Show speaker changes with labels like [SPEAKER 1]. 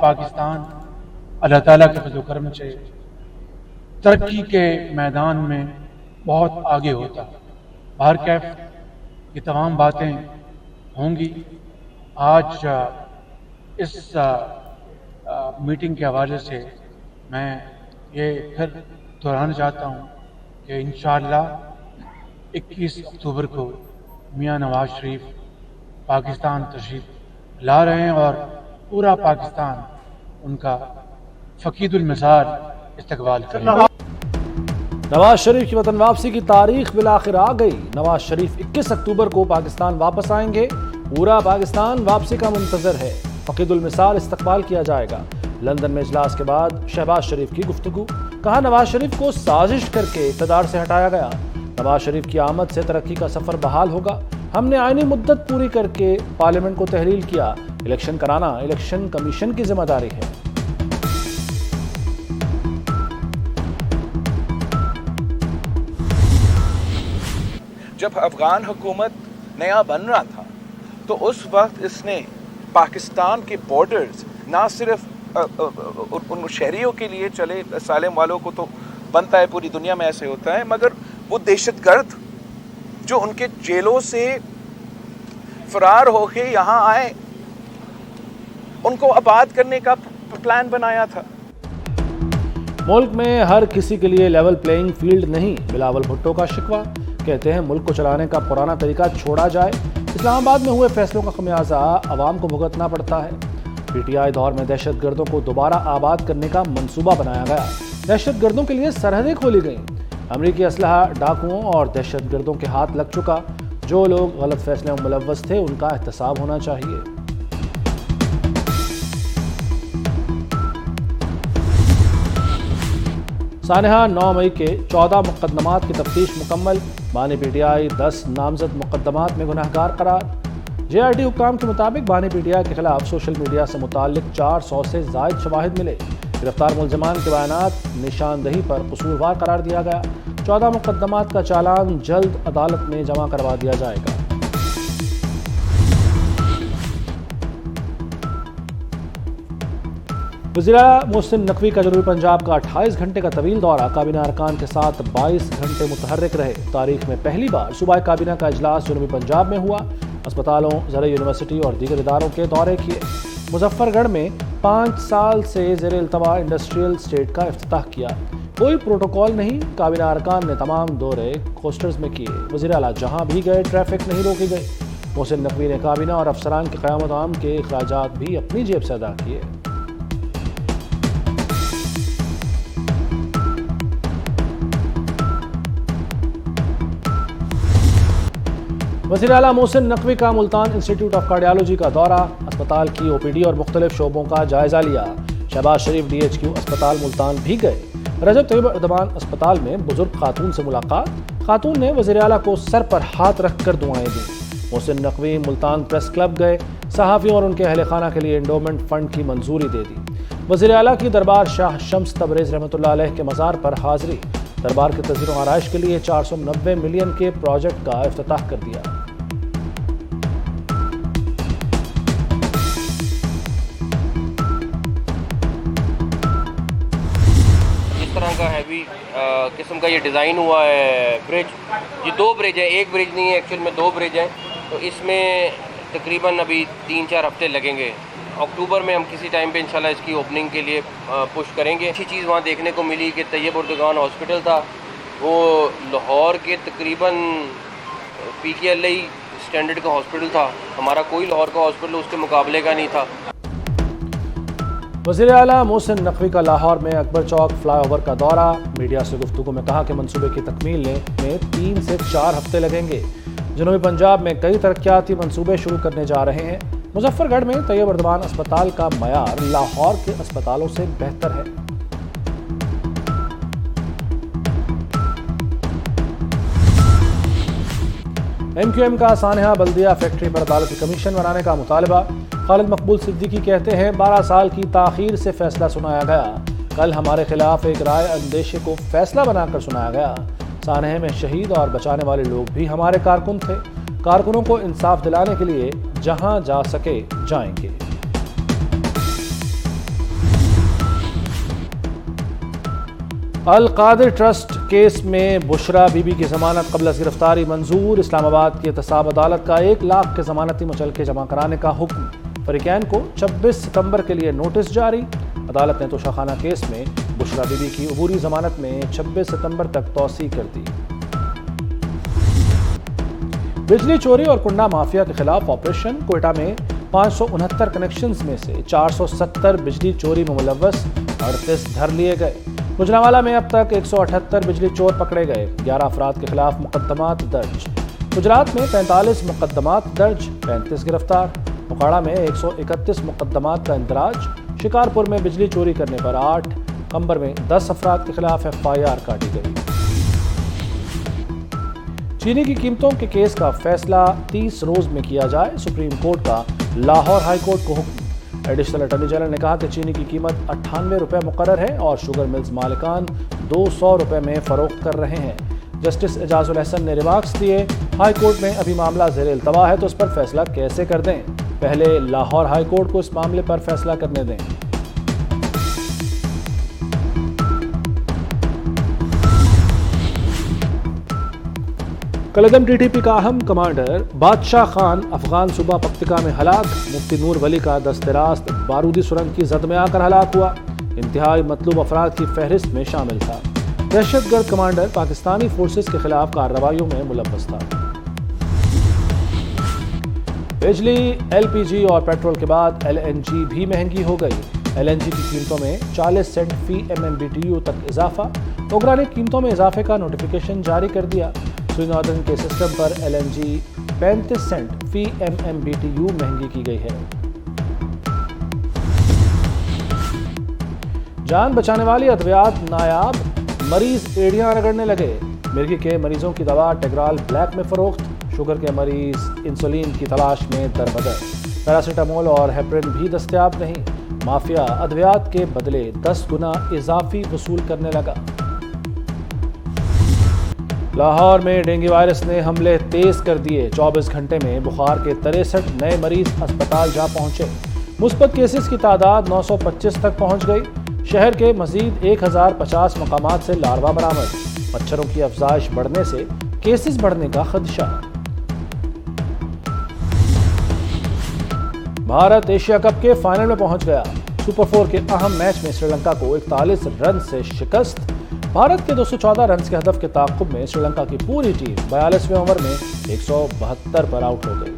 [SPEAKER 1] پاکستان اللہ تعالیٰ کے فضل و کرم سے ترقی کے میدان میں بہت آگے ہوتا. بہرکیف یہ تمام باتیں ہوں گی. آج اس میٹنگ کے حوالے سے میں یہ پھر دہرانا چاہتا ہوں کہ انشاءاللہ 21 اکتوبر کو میاں نواز شریف پاکستان تشریف لا رہے ہیں اور پورا پاکستان ان کا فقید المثال استقبال کرے گا.
[SPEAKER 2] نواز شریف کی وطن واپسی کی تاریخ بالآخر آ گئی. نواز شریف 21 اکتوبر کو پاکستان واپس آئیں گے. پورا پاکستان واپسی کا منتظر ہے. فقید المثال استقبال کیا جائے گا. لندن میں اجلاس کے بعد شہباز شریف کی گفتگو. کہا نواز شریف کو سازش کر کے اقتدار سے ہٹایا گیا. نواز شریف کی آمد سے ترقی کا سفر بحال ہوگا. ہم نے آئینی مدت پوری کر کے پارلیمنٹ کو تحلیل کیا. الیکشن کرانا الیکشن کمیشن کی ذمہ داری ہے.
[SPEAKER 3] جب افغان حکومت نیا بن رہا تھا تو اس وقت اس نے پاکستان کے بارڈرز نہ صرف ان شہریوں کے لیے چلے، اسائلم والوں کو تو بنتا ہے، پوری دنیا میں ایسے ہوتا ہے، مگر وہ دہشت گرد جو ان کے جیلوں سے فرار ہو کے یہاں آئے ان کو آباد کرنے کا پلان بنایا تھا.
[SPEAKER 2] ملک میں ہر کسی کے لیے لیول پلینگ فیلڈ نہیں. بلاول بھٹو کا شکوہ. کہتے ہیں ملک کو چلانے کا پرانا طریقہ چھوڑا جائے. اسلام آباد میں ہوئے فیصلوں کا خمیازہ عوام کو بھگتنا پڑتا ہے. پی ٹی آئی دور میں دہشت گردوں کو دوبارہ آباد کرنے کا منصوبہ بنایا گیا. دہشت گردوں کے لیے سرحدیں کھولی گئیں. امریکی اسلحہ ڈاکوؤں اور دہشت گردوں کے ہاتھ لگ چکا. جو لوگ غلط فیصلے میں ملوث تھے ان کا احتساب ہونا چاہیے. سانحہ 9 مئی کے 14 مقدمات کی تفتیش مکمل. بانی پی ٹی آئی 10 نامزد مقدمات میں گنہگار قرار. جے آر ٹی حکام کے مطابق بانی پی ٹی آئی کے خلاف سوشل میڈیا سے متعلق 400 سے زائد شواہد ملے. گرفتار ملزمان کے بیانات نشاندہی پر قصوروار قرار دیا گیا. 14 مقدمات کا چالان جلد عدالت میں جمع کروا دیا جائے گا. وزیر اعلیٰ محسن نقوی کا جنوبی پنجاب کا 28 گھنٹے کا طویل دورہ. کابینہ ارکان کے ساتھ 22 گھنٹے متحرک رہے. تاریخ میں پہلی بار صوبائی کابینہ کا اجلاس جنوبی پنجاب میں ہوا. اسپتالوں، زرعی یونیورسٹی اور دیگر اداروں کے دورے کیے. مظفر گڑھ میں 5 سال سے زیر التواء انڈسٹریل اسٹیٹ کا افتتاح کیا. کوئی پروٹوکول نہیں. کابینہ ارکان نے تمام دورے کوسٹرز میں کیے. وزیر اعلیٰ جہاں بھی گئے ٹریفک نہیں روکی گئی. محسن نقوی نے کابینہ اور افسران کی قیام عام کے اخراجات بھی اپنی جیب سے ادا کیے. وزیر اعلیٰ محسن نقوی کا ملتان انسٹیٹیوٹ آف کارڈیالوجی کا دورہ. اسپتال کی او پی ڈی اور مختلف شعبوں کا جائزہ لیا. شہباز شریف ڈی ایچ کیو اسپتال ملتان بھی گئے. رجب طیب اردوان اسپتال میں بزرگ خاتون سے ملاقات. خاتون نے وزیر اعلیٰ کو سر پر ہاتھ رکھ کر دعائیں دیں. محسن نقوی ملتان پریس کلب گئے. صحافیوں اور ان کے اہل خانہ کے لیے انڈومنٹ فنڈ کی منظوری دے دی. وزیر اعلیٰ کی دربار شاہ شمس تبریز رحمۃ اللہ علیہ کے مزار پر حاضری. دربار کے تزئین و آرائش کے لیے 490 ملین کے پروجیکٹ کا افتتاح کر دیا.
[SPEAKER 4] کا ہیوی قسم کا یہ ڈیزائن ہوا ہے برج. یہ 2 برج ہے، ایک برج نہیں ہے، ایکچوئل میں 2 برج ہیں. تو اس میں تقریباً ابھی 3-4 ہفتے لگیں گے. اکتوبر میں ہم کسی ٹائم پہ انشاءاللہ اس کی اوپننگ کے لیے پش کریں گے. اچھی چیز وہاں دیکھنے کو ملی کہ طیب اردگان ہاسپٹل تھا وہ لاہور کے تقریباً پی کے ایل آئی اسٹینڈرڈ کا ہاسپٹل تھا. ہمارا کوئی لاہور کا ہاسپٹل اس کے مقابلے کا نہیں تھا.
[SPEAKER 2] وزیر اعلیٰ محسن نقوی کا لاہور میں اکبر چوک فلائی اوور کا دورہ. میڈیا سے گفتگو میں کہا کہ منصوبے کی تکمیل میں 3 سے 4 ہفتے لگیں گے. جنوبی پنجاب میں کئی ترقیاتی منصوبے شروع کرنے جا رہے ہیں. مظفر گڑھ میں طیب اردوان اسپتال کا معیار لاہور کے اسپتالوں سے بہتر ہے. ایم کیو ایم کا سانحہ بلدیہ فیکٹری پر عدالتی کمیشن بنانے کا مطالبہ. خالد مقبول صدیقی کہتے ہیں 12 سال کی تاخیر سے فیصلہ سنایا گیا. کل ہمارے خلاف ایک رائے اندیشے کو فیصلہ بنا کر سنایا گیا. سانحے میں شہید اور بچانے والے لوگ بھی ہمارے کارکن تھے. کارکنوں کو انصاف دلانے کے لیے جہاں جا سکے جائیں گے. القادر ٹرسٹ کیس میں بشرا بی بی کی ضمانت قبل از گرفتاری منظور، اسلام آباد کی احتساب عدالت کا 1 لاکھ کے ضمانتی مچلکے جمع کرانے کا حکم، فریقین کو 26 ستمبر کے لیے نوٹس جاری۔ عدالت نے توشہ خانہ کیس میں بشرا بی بی کی عبوری ضمانت میں 26 ستمبر تک توسیع کر دی۔ بجلی چوری اور کنڈا مافیا کے خلاف آپریشن، کوئٹہ میں 569 کنیکشنز میں سے 470 بجلی چوری میں ملوث 38 دھر لیے گئے۔ گجرانوالہ میں اب تک 178 بجلی چور پکڑے گئے، 11 افراد کے خلاف مقدمات درج۔ گجرات میں 45 مقدمات درج، 35 گرفتار۔ موکھاڑا میں 131 مقدمات کا اندراج۔ شکارپور میں بجلی چوری کرنے پر 8، کمبر میں 10 افراد کے خلاف FIR کاٹی گئی۔ چینی کی قیمتوں کے کیس کا فیصلہ 30 روز میں کیا جائے، سپریم کورٹ کا لاہور ہائی کورٹ کو حکم۔ ایڈیشنل اٹارنی جنرل نے کہا کہ چینی کی قیمت 98 روپے مقرر ہے اور شوگر ملز مالکان 200 روپے میں فروخت کر رہے ہیں۔ جسٹس اعجاز الحسن نے ریمارکس دیے، ہائی کورٹ میں ابھی معاملہ زیر التوا ہے تو اس پر فیصلہ کیسے کر دیں، پہلے لاہور ہائی کورٹ کو اس معاملے پر فیصلہ کرنے دیں۔ کلگم TTP کا اہم کمانڈر بادشاہ خان افغان صوبہ پکتیکا میں ہلاک، مفتی نور ولی کا دست راست بارودی سرنگ کی زد میں آ کر ہلاک ہوا، انتہائی مطلوب افراد کی فہرست میں شامل تھا۔ دہشت گرد کمانڈر پاکستانی فورسز کے خلاف کارروائیوں میں ملوث تھا۔ بجلی، LPG اور پیٹرول کے بعد LNG بھی مہنگی ہو گئی۔ LNG کی قیمتوں میں 40 سینٹ فی MMBTU تک اضافہ، اوگرا نے قیمتوں میں اضافے کا نوٹیفیکیشن جاری کر دیا۔ سوئی ناردرن کے سسٹم پر LNG 35 سینٹ فی MMBTU مہنگی کی گئی ہے۔ جان بچانے والی ادویات نایاب، مریض ایڑیاں رگڑنے لگے۔ مرگی کے مریضوں کی دوا ٹیگرال بلیک میں فروخت، شوگر کے مریض انسولین کی تلاش میں دربدر۔ پیراسیٹامول اور ہیپرین بھی دستیاب نہیں، مافیا ادویات کے بدلے 10 گنا اضافی وصول کرنے لگا۔ لاہور میں ڈینگی وائرس نے حملے تیز کر دیے، 24 گھنٹے میں بخار کے 63 نئے مریض اسپتال جا پہنچے، مثبت کیسز کی تعداد 925 تک پہنچ گئی۔ شہر کے مزید 1050 مقامات سے لاروا برآمد، مچھروں کی افزائش بڑھنے سے کیسز بڑھنے کا خدشہ۔ بھارت ایشیا کپ کے فائنل میں پہنچ گیا، سپر 4 کے اہم میچ میں سری لنکا کو 41 رن سے شکست۔ بھارت کے 214 رنز کے ہدف کے تعاقب میں سری لنکا کی پوری ٹیم 42ویں اوور میں 172 پر آؤٹ ہو گئی۔